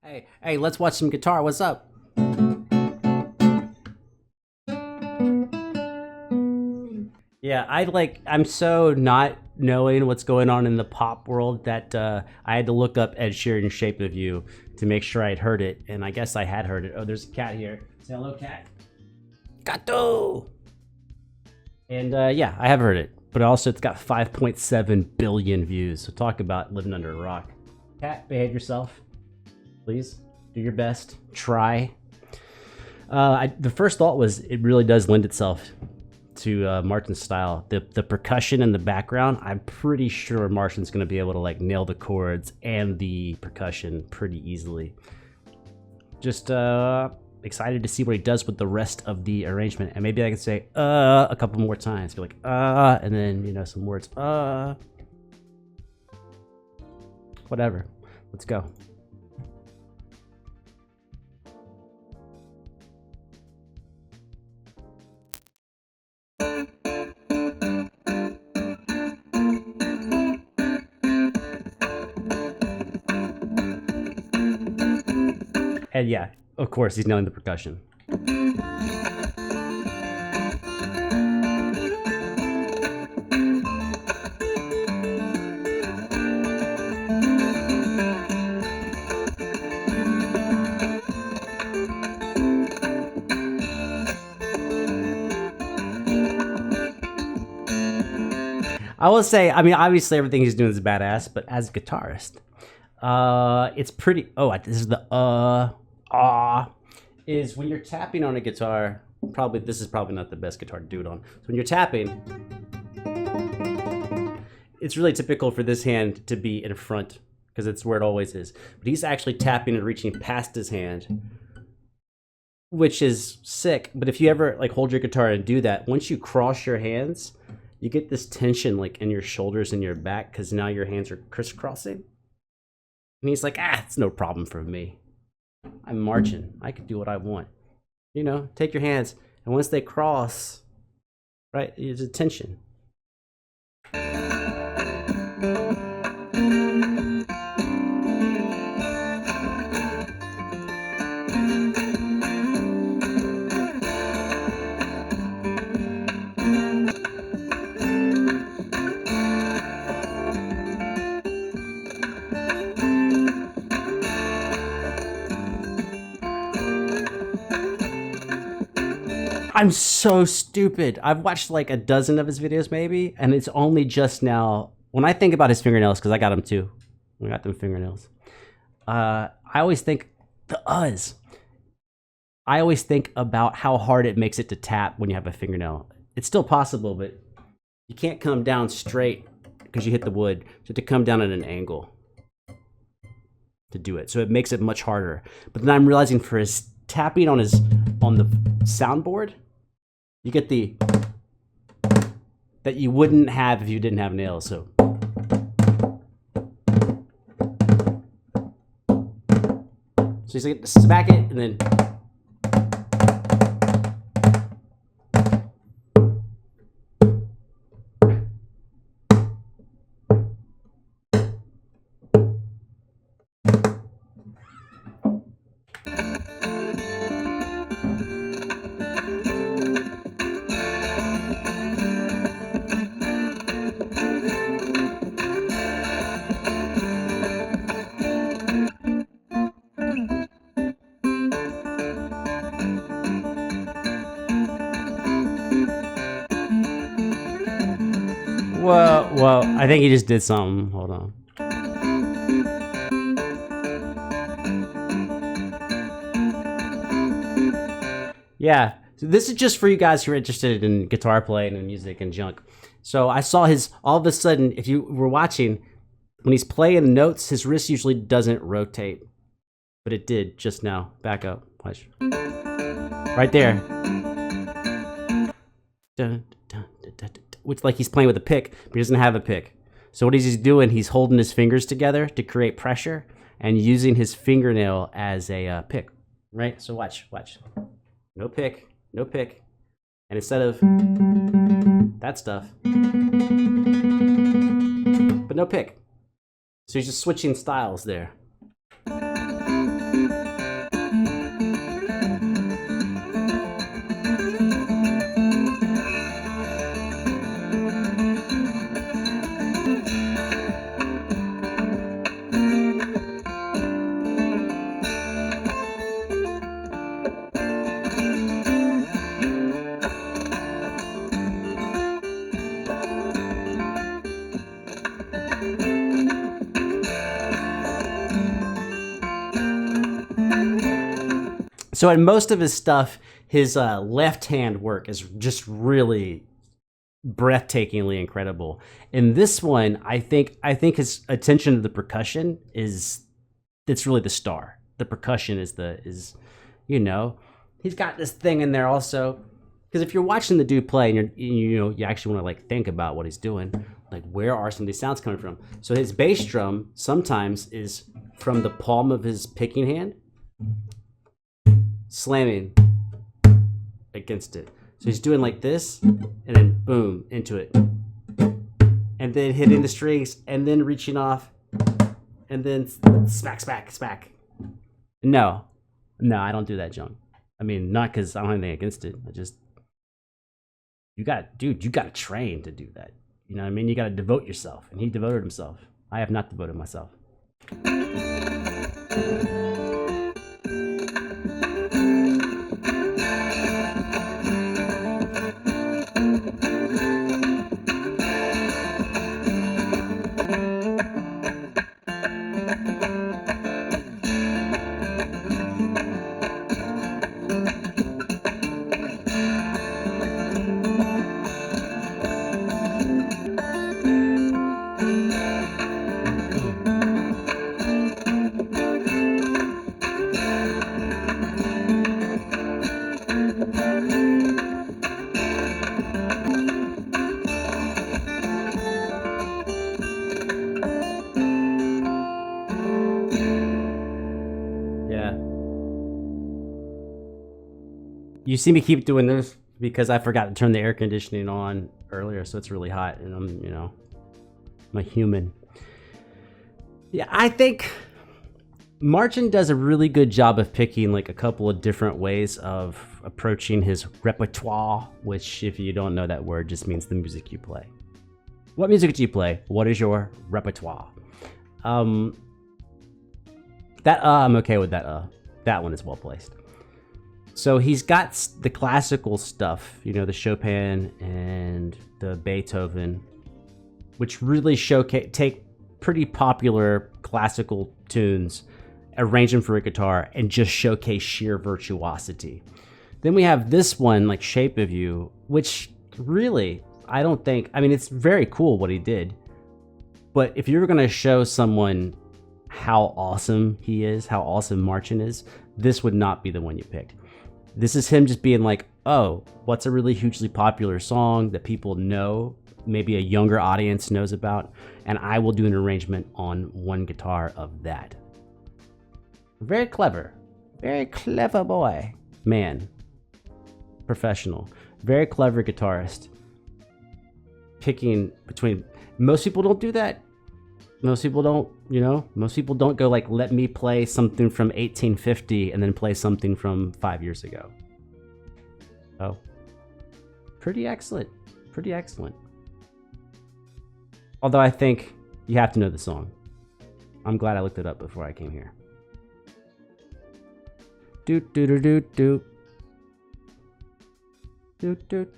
Hey, let's watch some guitar. What's up? Yeah, I'm so not knowing what's going on in the pop world that I had to look up Ed Sheeran's Shape of You to make sure I'd heard it, and I guess I had heard it. Oh, there's a cat here. Say hello, cat. Gato! And yeah, I have heard it, but also it's got 5.7 billion views, so talk about living under a rock. Cat, behave yourself. Please, do your best. Try. The first thought was it really does lend itself to Marcin's style. The percussion in the background, I'm pretty sure Marcin's going to be able to like nail the chords and the percussion pretty easily. Just excited to see what he does with the rest of the arrangement. And maybe I can say a couple more times. Be like and then, you know, some words. Whatever. Let's go. And yeah, of course, he's nailing the percussion. I will say, I mean, obviously everything he's doing is badass, but as a guitarist, it's pretty. Oh, this is the is when you're tapping on a guitar. This is probably not the best guitar to do it on. So when you're tapping, it's really typical for this hand to be in front because it's where it always is. But he's actually tapping and reaching past his hand, which is sick. But if you ever like hold your guitar and do that, once you cross your hands, you get this tension like in your shoulders and your back because now your hands are crisscrossing. And he's like, it's no problem for me. I'm marching. I can do what I want. You know, take your hands, and once they cross, right, there's a tension. I'm so stupid. I've watched like a dozen of his videos maybe, and it's only just now, when I think about his fingernails, because I got them too. I got them fingernails. I always think the uhs. I always think about how hard it makes it to tap when you have a fingernail. It's still possible, but you can't come down straight because you hit the wood. You have to come down at an angle to do it. So it makes it much harder. But then I'm realizing for his tapping on the soundboard, you get the that you wouldn't have if you didn't have nails. So he's like smack it and then Whoa, I think he just did something. Hold on. Yeah, so this is just for you guys who are interested in guitar playing and music and junk. So I saw all of a sudden, if you were watching, when he's playing notes, his wrist usually doesn't rotate. But it did just now. Back up. Watch. Right there. Dun, dun, dun, dun, dun. Which like he's playing with a pick, but he doesn't have a pick. So what is he doing? He's holding his fingers together to create pressure and using his fingernail as a pick, right? So watch. No pick. And instead of that stuff, but no pick. So he's just switching styles there. So in most of his stuff, his left hand work is just really breathtakingly incredible. In this one, I think his attention to the percussion it's really the star. The percussion is he's got this thing in there also. Because if you're watching the dude play and you actually want to like think about what he's doing, like where are some of these sounds coming from? So his bass drum sometimes is from the palm of his picking hand, slamming against it. So he's doing like this, and then boom into it, and then hitting the strings, and then reaching off, and then smack, smack, smack. No, I don't do that junk. I mean, not because I don't have anything against it. I just you got to train to do that. You know what I mean? You got to devote yourself, and he devoted himself. I have not devoted myself. You see me keep doing this because I forgot to turn the air conditioning on earlier, so it's really hot, and I'm a human. Yeah, I think Marcin does a really good job of picking like a couple of different ways of approaching his repertoire, which, if you don't know that word, just means the music you play. What music do you play? What is your repertoire? I'm okay with that. That one is well placed. So he's got the classical stuff, the Chopin and the Beethoven, which really take pretty popular classical tunes, arrange them for a guitar, and just showcase sheer virtuosity. Then we have this one, like Shape of You, which really, it's very cool what he did. But if you were going to show someone how awesome he is, how awesome Marcin is, this would not be the one you picked. This is him just being like, oh, what's a really hugely popular song that people know, maybe a younger audience knows about, and I will do an arrangement on one guitar of that. Very clever boy. Man. Professional. Very clever guitarist. Picking between, most people don't do that. Most people don't go like, let me play something from 1850 and then play something from 5 years ago. Oh, pretty excellent. Although I think you have to know the song. I'm glad I looked it up before I came here. Doot doot doot doot doot. Doot doot